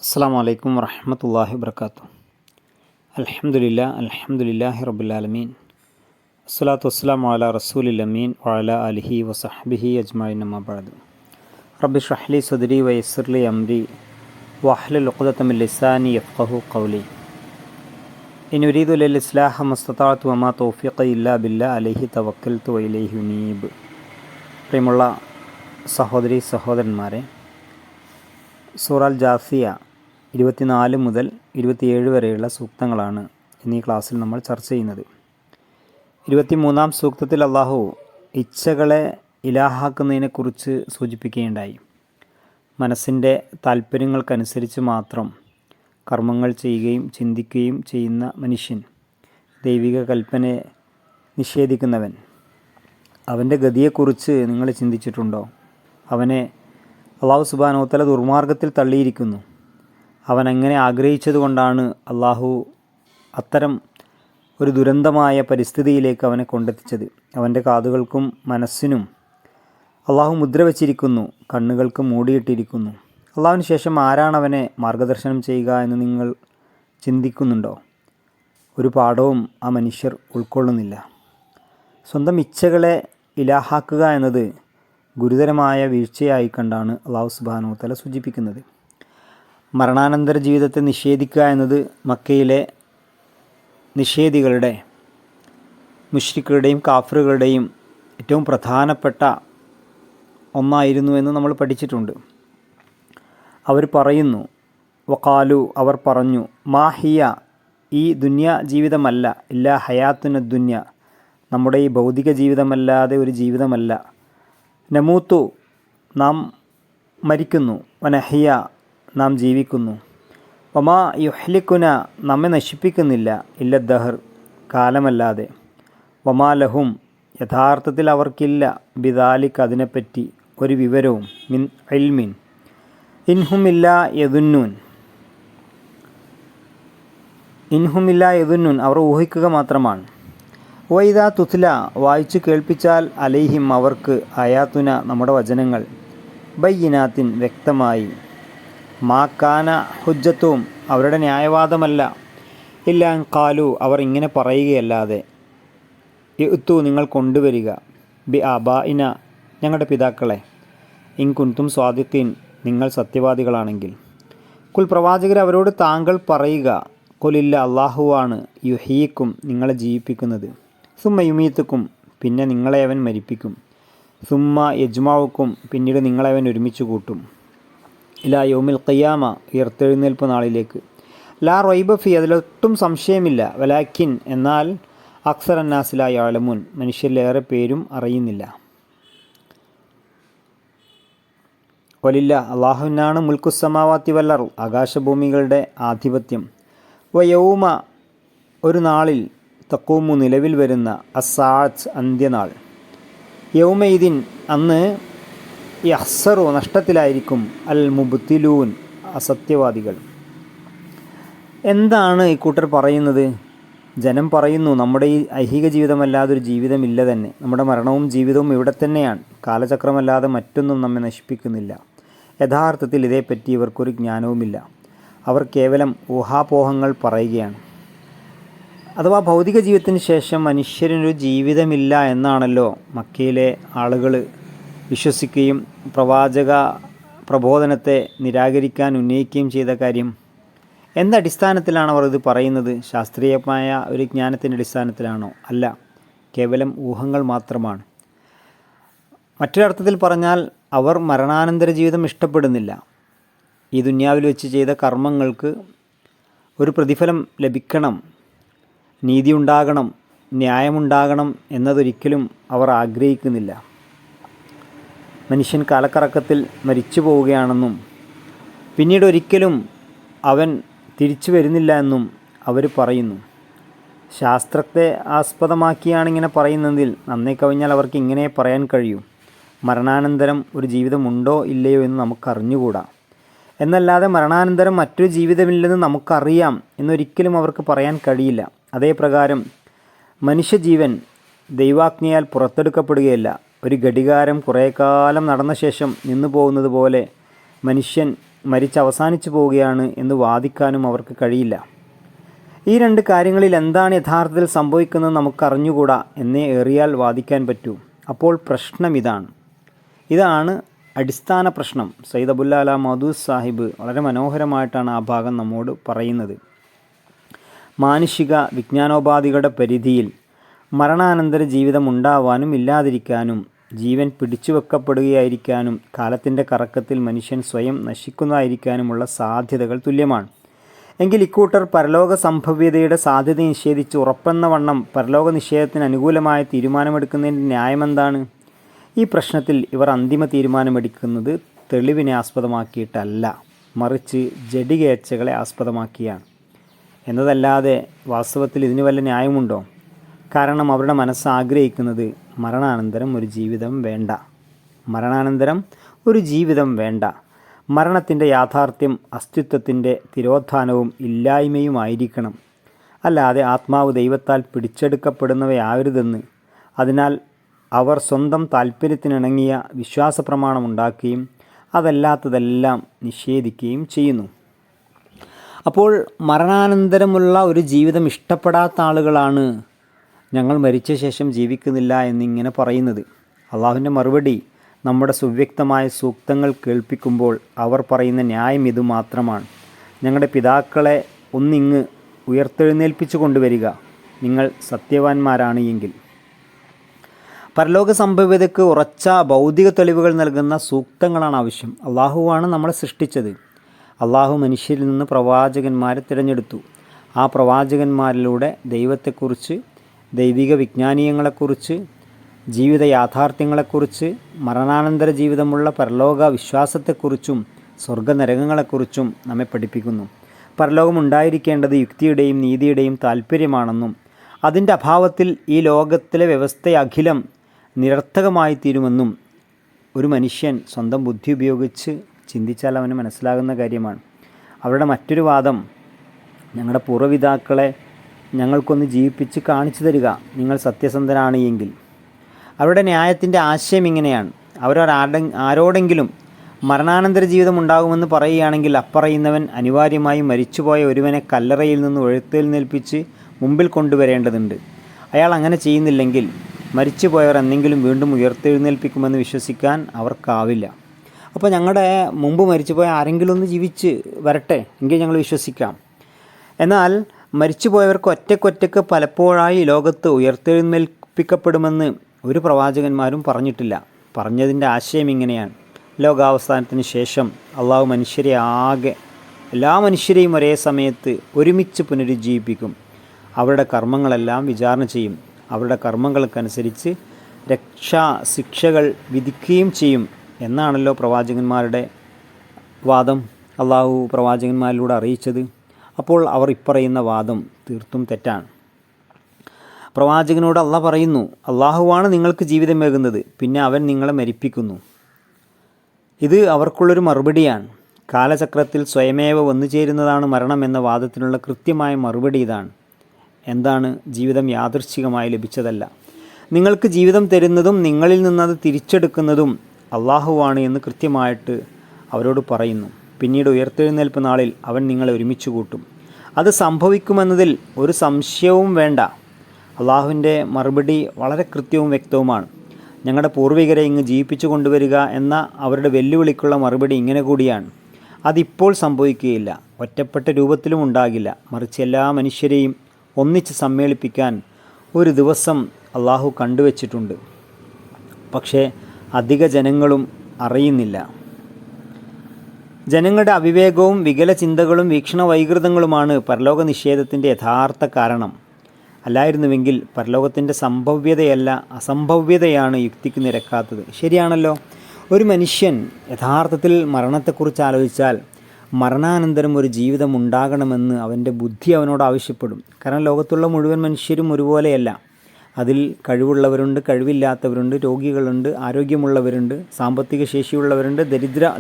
അസ്സലാമു അലൈക്കും വറഹ്മത്തുള്ളാഹി വബറകാതുഹു. അൽഹംദുലില്ലാഹി റബ്ബിൽ ആലമീൻ. അസ്സലാത്തു വസ്സലാമു അലാ റസൂലിൽ അമീൻ വഅലാ ആലിഹി വസഹ്ബിഹി അജ്മഈൻ. അമ്മാ ബഅദ്. റബ്ബി ഇശ്റഹ് ലി സദ്രി വയസ്സിർ ലി അംരി വഹ്ലുൽ ഉഖ്ദത മിൻ ലിസാനി യഫ്ഖഹു ഖൗലി. ഇൻ ഉരീദു ഇല്ലൽ ഇസ്ലാഹ മസ്തതഅതു വമാ തൗഫീഖി ഇല്ലാ ബില്ലാഹി അലൈഹി തവക്കൽതു വഇലൈഹി ഉനീബ്. പ്രിയമുള്ള സഹോദരി സഹോദരന്മാരെ, സൂറ അൽ ജാസിയ 24 മുതൽ 27 വരെയുള്ള സൂക്തങ്ങളാണ് ഇന്നീ ക്ലാസ്സിൽ നമ്മൾ ചർച്ച ചെയ്യുന്നത്. 23-ാം സൂക്തത്തിൽ അള്ളാഹു ഇച്ഛകളെ ഇലാഹാക്കുന്നതിനെക്കുറിച്ച് സൂചിപ്പിക്കുകയുണ്ടായി. മനസ്സിൻ്റെ താല്പര്യങ്ങൾക്കനുസരിച്ച് മാത്രം കർമ്മങ്ങൾ ചെയ്യുകയും ചിന്തിക്കുകയും ചെയ്യുന്ന മനുഷ്യൻ, ദൈവിക കൽപ്പനയെ നിഷേധിക്കുന്നവൻ, അവൻ്റെ ഗതിയെക്കുറിച്ച് നിങ്ങൾ ചിന്തിച്ചിട്ടുണ്ടോ? അവനെ അള്ളാഹു സുബ്ഹാനഹു വ തആല ദുർമാർഗത്തിൽ തള്ളിയിരിക്കുന്നു. അവൻ അങ്ങനെ ആഗ്രഹിച്ചതുകൊണ്ടാണ് അള്ളാഹു അത്തരം ഒരു ദുരന്തമായ പരിസ്ഥിതിയിലേക്ക് അവനെ കൊണ്ടെത്തിച്ചത്. അവൻ്റെ കാതുകൾക്കും മനസ്സിനും അള്ളാഹു മുദ്ര വച്ചിരിക്കുന്നു, കണ്ണുകൾക്ക് മൂടിയിട്ടിരിക്കുന്നു. അള്ളാഹുവിന് ശേഷം ആരാണ് അവനെ മാർഗദർശനം ചെയ്യുക എന്ന് നിങ്ങൾ ചിന്തിക്കുന്നുണ്ടോ? ഒരു പാഠവും ആ മനുഷ്യർ ഉൾക്കൊള്ളുന്നില്ല. സ്വന്തം ഇച്ഛകളെ ഇലാഹാക്കുക എന്നത് ഗുരുതരമായ വീഴ്ചയായി കണ്ടാണ് അള്ളാഹു സുബ്ഹാനഹു വ തആല സൂചിപ്പിക്കുന്നത്. മരണാനന്തര ജീവിതത്തെ നിഷേധിക്കുക എന്നത് മക്കയിലെ നിഷേധികളുടെ, മുശ്രിക്കുകളുടെയും കാഫിറുകളുടെയും ഏറ്റവും പ്രധാനപ്പെട്ട ഒന്നായിരുന്നു എന്ന് നമ്മൾ പഠിച്ചിട്ടുണ്ട്. അവർ പറയുന്നു, വഖാലു, അവർ പറഞ്ഞു, മാഹിയ, ഈ ദുന്യ ജീവിതമല്ല, ഇല്ലാ ഹയാത്തുന ദുന്യ, നമ്മുടെ ഈ ഭൗതിക ജീവിതമല്ലാതെ ഒരു ജീവിതമല്ല. നമൂത്തു, നാം മരിക്കുന്നു, വനഹിയ, നാം ജീവിക്കുന്നു, വമാ യുഹ്ലിക്കുന, നമ്മെ നശിപ്പിക്കുന്നില്ല, ഇല്ല ദഹർ, കാലമല്ലാതെ, വമാ ലഹും, യഥാർത്ഥത്തിൽ അവർക്കില്ല, ബിദാലിക്, അതിനെപ്പറ്റി ഒരു വിവരവും, മിൻ ഇൽമിൻ, ഇൻഹുമില്ലാ യദുന്നൂൻ, അവർ ഊഹിക്കുക മാത്രമാണ്. വൈദാ തുത്ല, വായിച്ചു കേൾപ്പിച്ചാൽ, അലൈഹിം, അവർക്ക്, ആയാത്തുന, നമ്മുടെ വചനങ്ങൾ, ബയ്യിനാത്തിൻ, വ്യക്തമായി, മാക്കാന ഹുജ്ജത്തും, അവരുടെ ന്യായവാദമല്ല, ഇല്ലാ ഖാലു, അവർ ഇങ്ങനെ പറയുകയല്ലാതെ, ഇഅ്തു, നിങ്ങൾ കൊണ്ടുവരിക, ബി ആബാഇന, ഞങ്ങളുടെ പിതാക്കളെ, ഇൻ കുൻതും സ്വാദിഖീൻ, നിങ്ങൾ സത്യവാദികളാണെങ്കിൽ. കുൽ, പ്രവാചകർ അവരോട് താങ്കൾ പറയുക, കുലില്ല, അള്ളാഹുവാണ്, യുഹീക്കും, നിങ്ങളെ ജീവിപ്പിക്കുന്നത്, സുമ്മ യുമീത്തുക്കും, പിന്നെ നിങ്ങളെ അവൻ മരിപ്പിക്കും, സുമ്മ യജ്മാവുക്കും, പിന്നീട് നിങ്ങളെ അവൻ ഒരുമിച്ച് കൂട്ടും, ഇലാ യൗമിൽ ഖിയാമ, ഉയർത്തെഴുന്നേൽപ്പ് നാളിലേക്ക്, ലാ റൈബ ഫി, അതിലൊട്ടും സംശയമില്ല, വലാക്കിൻ, എന്നാൽ അക്സറന്നാസ് ലാ യഅലമൂൻ, മനുഷ്യരിലേറെ പേരും അറിയുന്നില്ല. വലില്ല, അള്ളാഹുവിനാണ് മുൽക്കുസ്സമാവാത്തി വൽ അർള്, ആകാശഭൂമികളുടെ ആധിപത്യം. വയൗമ, ഒരു നാളിൽ, തഖൂമു, നിലവിൽ വരുന്ന, അസ്സാഅത്ത്, അന്ത്യനാൾ, യൗമൈദിൻ, അന്ന്, യഹ്സറു, നഷ്ടത്തിലായിരിക്കും, അൽ മുബ്തിലൂൻ, അസത്യവാദികൾ. എന്താണ് ഈ കൂട്ടർ പറയുന്നത്? ജനം പറയുന്നു, നമ്മുടെ ഈ ഐഹിക ജീവിതമല്ലാതൊരു ജീവിതമില്ല തന്നെ, നമ്മുടെ മരണവും ജീവിതവും ഇവിടെ തന്നെയാണ്, കാലചക്രമല്ലാതെ മറ്റൊന്നും നമ്മെ നശിപ്പിക്കുന്നില്ല. യഥാർത്ഥത്തിൽ ഇതേപ്പറ്റി ഇവർക്കൊരു ജ്ഞാനവുമില്ല, അവർ കേവലം ഊഹാപോഹങ്ങൾ പറയുകയാണ്. അഥവാ ഭൗതിക ജീവിതത്തിന് ശേഷം മനുഷ്യരിനൊരു ജീവിതമില്ല എന്നാണല്ലോ മക്കയിലെ ആളുകൾ വിശ്വസിക്കുകയും പ്രവാചക പ്രബോധനത്തെ നിരാകരിക്കാൻ ഉന്നയിക്കുകയും ചെയ്ത കാര്യം. എന്തടിസ്ഥാനത്തിലാണ് അവർ ഇത് പറയുന്നത്? ശാസ്ത്രീയമായ ഒരു ജ്ഞാനത്തിൻ്റെ അടിസ്ഥാനത്തിലാണോ? അല്ല, കേവലം ഊഹങ്ങൾ മാത്രമാണ്. മറ്റൊരർത്ഥത്തിൽ പറഞ്ഞാൽ, അവർ മരണാനന്തര ജീവിതം ഇഷ്ടപ്പെടുന്നില്ല. ഈ ദുന്യാവിൽ വെച്ച് ചെയ്ത കർമ്മങ്ങൾക്ക് ഒരു പ്രതിഫലം ലഭിക്കണം, നീതി ഉണ്ടാകണം, ന്യായമുണ്ടാകണം എന്നതൊരിക്കലും അവർ ആഗ്രഹിക്കുന്നില്ല. മനുഷ്യൻ കാലക്കറക്കത്തിൽ മരിച്ചു പോവുകയാണെന്നും പിന്നീട് ഒരിക്കലും അവൻ തിരിച്ചു വരുന്നില്ല എന്നും അവർ പറയുന്നു. ശാസ്ത്രത്തെ ആസ്പദമാക്കിയാണ് ഇങ്ങനെ പറയുന്നതിൽ നന്നേ കവിഞ്ഞാൽ അവർക്ക് ഇങ്ങനെ പറയാൻ കഴിയൂ, മരണാനന്തരം ഒരു ജീവിതമുണ്ടോ ഇല്ലയോ എന്ന് നമുക്കറിഞ്ഞുകൂടാ, എന്നല്ലാതെ മരണാനന്തരം മറ്റൊരു ജീവിതമില്ലെന്ന് നമുക്കറിയാം എന്നൊരിക്കലും അവർക്ക് പറയാൻ കഴിയില്ല. അതേപ്രകാരം മനുഷ്യജീവൻ ദൈവാജ്ഞയാൽ പുറത്തെടുക്കപ്പെടുകയല്ല. ഒരു ഘടികാരം കുറേ കാലം നടന്ന ശേഷം നിന്നു പോകുന്നത് പോലെ മനുഷ്യൻ മരിച്ച് അവസാനിച്ചു പോവുകയാണ് എന്ന് വാദിക്കാനും അവർക്ക് കഴിയില്ല. ഈ രണ്ട് കാര്യങ്ങളിൽ എന്താണ് യഥാർത്ഥത്തിൽ സംഭവിക്കുന്നത് നമുക്കറിഞ്ഞുകൂടാ എന്നേ ഏറിയാൽ വാദിക്കാൻ പറ്റൂ. അപ്പോൾ പ്രശ്നം ഇതാണ് അടിസ്ഥാന പ്രശ്നം. സയ്യിദ് അബുൽ അല മൗദൂദ് സാഹിബ് വളരെ മനോഹരമായിട്ടാണ് ആ ഭാഗം നമ്മോട് പറയുന്നത്. മാനുഷിക വിജ്ഞാനോപാധികളുടെ പരിധിയിൽ മരണാനന്തര ജീവിതം ഉണ്ടാവാനും ഇല്ലാതിരിക്കാനും ജീവൻ പിടിച്ചുവെക്കപ്പെടുകയായിരിക്കാനും കാലത്തിൻ്റെ കറക്കത്തിൽ മനുഷ്യൻ സ്വയം നശിക്കുന്നതായിരിക്കാനുമുള്ള സാധ്യതകൾ തുല്യമാണ്. എങ്കിൽ ഇക്കൂട്ടർ പരലോക സംഭവ്യതയുടെ സാധ്യത നിഷേധിച്ച് ഉറപ്പെന്ന വണ്ണം പരലോക നിഷേധത്തിന് അനുകൂലമായ തീരുമാനമെടുക്കുന്നതിൻ്റെ ന്യായമെന്താണ്? ഈ പ്രശ്നത്തിൽ ഇവർ അന്തിമ തീരുമാനമെടുക്കുന്നത് തെളിവിനെ ആസ്പദമാക്കിയിട്ടല്ല, മറിച്ച് ജഡികേച്ഛകളെ ആസ്പദമാക്കിയാണ് എന്നതല്ലാതെ വാസ്തവത്തിൽ ഇതിന് വല്ല ന്യായമുണ്ടോ? കാരണം അവരുടെ മനസ്സ് ആഗ്രഹിക്കുന്നത് മരണാനന്തരം ഒരു ജീവിതം വേണ്ട. മരണത്തിൻ്റെ യാഥാർത്ഥ്യം അസ്തിത്വത്തിൻ്റെ തിരോധാനവും ഇല്ലായ്മയുമായിരിക്കണം, അല്ലാതെ ആത്മാവ് ദൈവത്താൽ പിടിച്ചെടുക്കപ്പെടുന്നവയാവരുതെന്ന്. അതിനാൽ അവർ സ്വന്തം താൽപ്പര്യത്തിനിണങ്ങിയ വിശ്വാസ പ്രമാണമുണ്ടാക്കുകയും അതല്ലാത്തതെല്ലാം നിഷേധിക്കുകയും ചെയ്യുന്നു. അപ്പോൾ മരണാനന്തരമുള്ള ഒരു ജീവിതം ഇഷ്ടപ്പെടാത്ത ആളുകളാണ് ഞങ്ങൾ മരിച്ച ശേഷം ജീവിക്കുന്നില്ല എന്നിങ്ങനെ പറയുന്നത്. അള്ളാഹുവിൻ്റെ മറുപടി നമ്മുടെ സുവ്യക്തമായ സൂക്തങ്ങൾ കേൾപ്പിക്കുമ്പോൾ അവർ പറയുന്ന ന്യായം ഇതുമാത്രമാണ്: ഞങ്ങളുടെ പിതാക്കളെ ഒന്നിങ്ങ് ഉയർത്തെഴുന്നേൽപ്പിച്ചു കൊണ്ടുവരിക, നിങ്ങൾ സത്യവാന്മാരാണ് എങ്കിൽ. പരലോക സംഭവ്യതയ്ക്ക് ഉറച്ച ഭൗതിക തെളിവുകൾ നൽകുന്ന സൂക്തങ്ങളാണ് ആവശ്യം. അള്ളാഹുവാണ് നമ്മളെ സൃഷ്ടിച്ചത്. അള്ളാഹു മനുഷ്യരിൽ നിന്ന് പ്രവാചകന്മാരെ തിരഞ്ഞെടുത്തു. ആ പ്രവാചകന്മാരിലൂടെ ദൈവത്തെക്കുറിച്ച്, ദൈവിക വിജ്ഞാനീയങ്ങളെക്കുറിച്ച്, ജീവിത യാഥാർത്ഥ്യങ്ങളെക്കുറിച്ച്, മരണാനന്തര ജീവിതമുള്ള പരലോക വിശ്വാസത്തെക്കുറിച്ചും സ്വർഗനരകങ്ങളെക്കുറിച്ചും നമ്മെ പഠിപ്പിക്കുന്നു. പരലോകം ഉണ്ടായിരിക്കേണ്ടത് യുക്തിയുടെയും നീതിയുടെയും താൽപ്പര്യമാണെന്നും അതിൻ്റെ അഭാവത്തിൽ ഈ ലോകത്തിലെ വ്യവസ്ഥയഖിലം നിരർത്ഥകമായി തീരുമെന്നും ഒരു മനുഷ്യൻ സ്വന്തം ബുദ്ധി ഉപയോഗിച്ച് ചിന്തിച്ചാൽ അവന് മനസ്സിലാകുന്ന കാര്യമാണ്. അവരുടെ മറ്റൊരു വാദം, ഞങ്ങളുടെ പൂർവ്വപിതാക്കളെ ഞങ്ങൾക്കൊന്ന് ജീവിപ്പിച്ച് കാണിച്ചു തരിക, നിങ്ങൾ സത്യസന്ധനാണ് എങ്കിൽ. അവരുടെ ന്യായത്തിൻ്റെ ആശയം ഇങ്ങനെയാണ്: ആരോടെങ്കിലും മരണാനന്തര ജീവിതം ഉണ്ടാകുമെന്ന് പറയുകയാണെങ്കിൽ അപ്പറയുന്നവൻ അനിവാര്യമായും മരിച്ചുപോയ ഒരുവനെ കല്ലറയിൽ നിന്ന് ഉയർത്തെഴുന്നേൽപ്പിച്ച് മുമ്പിൽ കൊണ്ടുവരേണ്ടതുണ്ട്. അയാൾ അങ്ങനെ ചെയ്യുന്നില്ലെങ്കിൽ മരിച്ചുപോയവർ എന്തെങ്കിലും വീണ്ടും ഉയർത്തെഴുന്നേൽപ്പിക്കുമെന്ന് വിശ്വസിക്കാൻ അവർക്കാവില്ല. അപ്പോൾ ഞങ്ങളുടെ മുമ്പ് മരിച്ചുപോയ ആരെങ്കിലും ഒന്ന് ജീവിച്ച് വരട്ടെ, എങ്കിൽ ഞങ്ങൾ വിശ്വസിക്കാം. എന്നാൽ മരിച്ചുപോയവർക്ക് ഒറ്റയ്ക്കൊറ്റയ്ക്ക് പലപ്പോഴായി ലോകത്ത് ഉയർത്തെഴുന്നേൽപ്പിക്കപ്പെടുമെന്ന് ഒരു പ്രവാചകന്മാരും പറഞ്ഞിട്ടില്ല. പറഞ്ഞതിൻ്റെ ആശയം ഇങ്ങനെയാണ്: ലോകാവസാനത്തിന് ശേഷം അള്ളാഹു എല്ലാ മനുഷ്യരെയും ഒരേ സമയത്ത് ഒരുമിച്ച് പുനരുജ്ജീവിപ്പിക്കും. അവരുടെ കർമ്മങ്ങളെല്ലാം വിചാരണ ചെയ്യും. അവരുടെ കർമ്മങ്ങൾക്കനുസരിച്ച് ശിക്ഷകൾ വിധിക്കുകയും ചെയ്യും എന്നാണല്ലോ പ്രവാചകന്മാരുടെ വാദം അള്ളാഹു പ്രവാചകന്മാരിലൂടെ അറിയിച്ചത്. അപ്പോൾ അവർ ഇപ്പറയുന്ന വാദം തീർത്തും തെറ്റാണ്. പ്രവാചകനോട് അള്ളാഹ് പറയുന്നു, അള്ളാഹുവാണ് നിങ്ങൾക്ക് ജീവിതമേകുന്നത്, പിന്നെ അവൻ നിങ്ങളെ മരിപ്പിക്കുന്നു. ഇത് അവർക്കുള്ളൊരു മറുപടിയാണ്. കാലചക്രത്തിൽ സ്വയമേവ വന്നു ചേരുന്നതാണ് മരണം എന്ന വാദത്തിനുള്ള കൃത്യമായ മറുപടി ഇതാണ്. എന്താണ്? ജീവിതം യാദൃച്ഛികമായി ലഭിച്ചതല്ല. നിങ്ങൾക്ക് ജീവിതം തരുന്നതും നിങ്ങളിൽ നിന്നത് തിരിച്ചെടുക്കുന്നതും അള്ളാഹുവാണ് എന്ന് കൃത്യമായിട്ട് അവരോട് പറയുന്നു. പിന്നീട് ഉയർത്തെഴുന്നേൽപ്പ് നാളിൽ അവൻ നിങ്ങളെ ഒരുമിച്ച് കൂട്ടും. അത് സംഭവിക്കുമെന്നതിൽ ഒരു സംശയവും വേണ്ട. അള്ളാഹുവിൻ്റെ മറുപടി വളരെ കൃത്യവും വ്യക്തവുമാണ്. ഞങ്ങളുടെ പൂർവികരെ ഇങ്ങ് ജീവിപ്പിച്ചു കൊണ്ടുവരിക എന്ന അവരുടെ വെല്ലുവിളിക്കുള്ള മറുപടി ഇങ്ങനെ കൂടിയാണ്: അതിപ്പോൾ സംഭവിക്കുകയില്ല, ഒറ്റപ്പെട്ട രൂപത്തിലും ഉണ്ടാകില്ല, മറിച്ച് എല്ലാ മനുഷ്യരെയും ഒന്നിച്ച് സമ്മേളിപ്പിക്കാൻ ഒരു ദിവസം അള്ളാഹു കണ്ടുവച്ചിട്ടുണ്ട്. പക്ഷേ അധിക ജനങ്ങളും അറിയുന്നില്ല. ജനങ്ങളുടെ അവിവേകവും വികല ചിന്തകളും വീക്ഷണ വൈകൃതങ്ങളുമാണ് പരലോക നിഷേധത്തിൻ്റെ യഥാർത്ഥ കാരണം. അല്ലായിരുന്നുവെങ്കിൽ പരലോകത്തിൻ്റെ സംഭവ്യതയല്ല അസംഭവ്യതയാണ് യുക്തിക്ക് നിരക്കാത്തത്. ശരിയാണല്ലോ. ഒരു മനുഷ്യൻ യഥാർത്ഥത്തിൽ മരണത്തെക്കുറിച്ച് ആലോചിച്ചാൽ മരണാനന്തരം ഒരു ജീവിതം ഉണ്ടാകണമെന്ന് അവൻ്റെ ബുദ്ധി അവനോട് ആവശ്യപ്പെടും. കാരണം ലോകത്തുള്ള മുഴുവൻ മനുഷ്യരും ഒരുപോലെയല്ല. അതിൽ കഴിവുള്ളവരുണ്ട്, കഴിവില്ലാത്തവരുണ്ട്, രോഗികളുണ്ട്, ആരോഗ്യമുള്ളവരുണ്ട്, സാമ്പത്തിക ശേഷിയുള്ളവരുണ്ട്,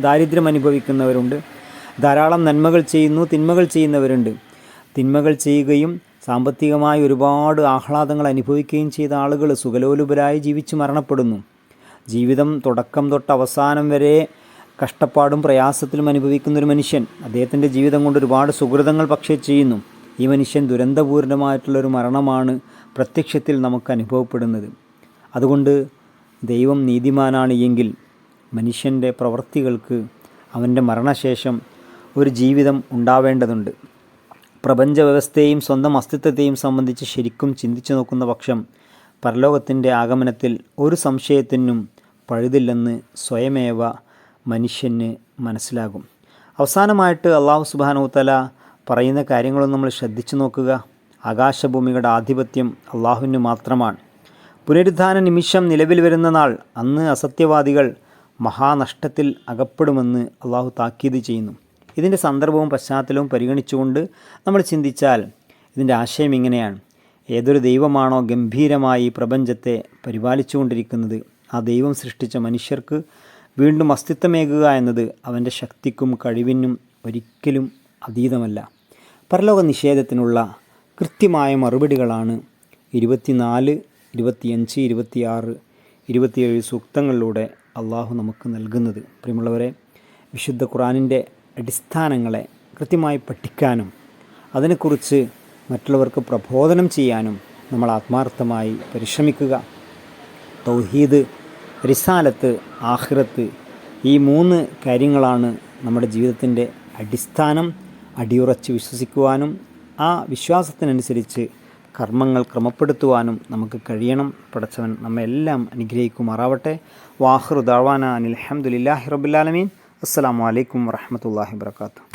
ദാരിദ്ര്യം അനുഭവിക്കുന്നവരുണ്ട്, ധാരാളം നന്മകൾ ചെയ്യുന്നു, തിന്മകൾ ചെയ്യുന്നവരുണ്ട്. തിന്മകൾ ചെയ്യുകയും സാമ്പത്തികമായി ഒരുപാട് ആഹ്ലാദങ്ങൾ അനുഭവിക്കുകയും ചെയ്ത ആളുകൾ സുഖലോലുപരായി ജീവിച്ച് മരണപ്പെടുന്നു. ജീവിതം തുടക്കം തൊട്ട് അവസാനം വരെ കഷ്ടപ്പാടും പ്രയാസത്തിലും അനുഭവിക്കുന്നൊരു മനുഷ്യൻ, അദ്ദേഹത്തിൻ്റെ ജീവിതം കൊണ്ട് ഒരുപാട് സുഹൃതങ്ങൾ പക്ഷേ ചെയ്യുന്നു. ഈ മനുഷ്യൻ ദുരന്തപൂർണമായിട്ടുള്ളൊരു മരണമാണ് പ്രത്യക്ഷത്തിൽ നമുക്ക് അനുഭവപ്പെടുന്നത്. അതുകൊണ്ട് ദൈവം നീതിമാനാണ് എങ്കിൽ മനുഷ്യൻ്റെ പ്രവൃത്തികൾക്ക് അവൻ്റെ മരണശേഷം ഒരു ജീവിതം ഉണ്ടാവേണ്ടതുണ്ട്. പ്രപഞ്ച വ്യവസ്ഥയെയും സ്വന്തം അസ്തിത്വത്തെയും സംബന്ധിച്ച് ശരിക്കും ചിന്തിച്ചു നോക്കുന്ന പക്ഷം പരലോകത്തിൻ്റെ ആഗമനത്തിൽ ഒരു സംശയത്തിനും പഴുതില്ലെന്ന് സ്വയമേവ മനുഷ്യന് മനസ്സിലാകും. അവസാനമായിട്ട് അള്ളാഹു സുബ്ഹാനഹു വതആല പറയുന്ന കാര്യങ്ങളൊന്നും നമ്മൾ ശ്രദ്ധിച്ചു നോക്കുക. ആകാശഭൂമികളുടെ ആധിപത്യം അള്ളാഹുവിന് മാത്രമാണ്. പുനരുദ്ധാന നിമിഷം നിലവിൽ വരുന്ന നാൾ, അന്ന് അസത്യവാദികൾ മഹാനഷ്ടത്തിൽ അകപ്പെടുമെന്ന് അള്ളാഹു താക്കീത് ചെയ്യുന്നു. ഇതിൻ്റെ സന്ദർഭവും പശ്ചാത്തലവും പരിഗണിച്ചുകൊണ്ട് നമ്മൾ ചിന്തിച്ചാൽ ഇതിൻ്റെ ആശയം ഇങ്ങനെയാണ്: ഏതൊരു ദൈവമാണോ ഗംഭീരമായി പ്രപഞ്ചത്തെ പരിപാലിച്ചുകൊണ്ടിരിക്കുന്നത്, ആ ദൈവം സൃഷ്ടിച്ച മനുഷ്യർക്ക് വീണ്ടും അസ്തിത്വമേകുക എന്നത് അവൻ്റെ ശക്തിക്കും കഴിവിനും ഒരിക്കലും അതീതമല്ല. പരലോക നിഷേധത്തിനുള്ള കൃത്യമായ മറുപടികളാണ് 24, 25, 26, 27 സൂക്തങ്ങളിലൂടെ അള്ളാഹു നമുക്ക് നൽകുന്നത്. പ്രിയമുള്ളവരെ, വിശുദ്ധ ഖുർആനിൻ്റെ അടിസ്ഥാനങ്ങളെ കൃത്യമായി പഠിക്കാനും അതിനെക്കുറിച്ച് മറ്റുള്ളവർക്ക് പ്രബോധനം ചെയ്യാനും നമ്മൾ ആത്മാർത്ഥമായി പരിശ്രമിക്കുക. തൗഹീദ്, റിസാലത്ത്, ആഖിറത്ത്, ഈ 3 കാര്യങ്ങളാണ് നമ്മുടെ ജീവിതത്തിൻ്റെ അടിസ്ഥാനം. അടിയുറച്ച് വിശ്വസിക്കുവാനും ആ വിശ്വാസത്തിനനുസരിച്ച് കർമ്മങ്ങൾ ക്രമപ്പെടുത്തുവാനും നമുക്ക് കഴിയണം. പടച്ചവൻ നമ്മെല്ലാം അനുഗ്രഹിക്കുമാറാവട്ടെ. വാഖിറു ദഅ്വാനാ അനിൽ ഹംദുലില്ലാഹി റബ്ബിൽ ആലമീൻ. അസ്സലാമു അലൈക്കും വറഹ്മത്തുള്ളാഹി വബറകാതുഹു.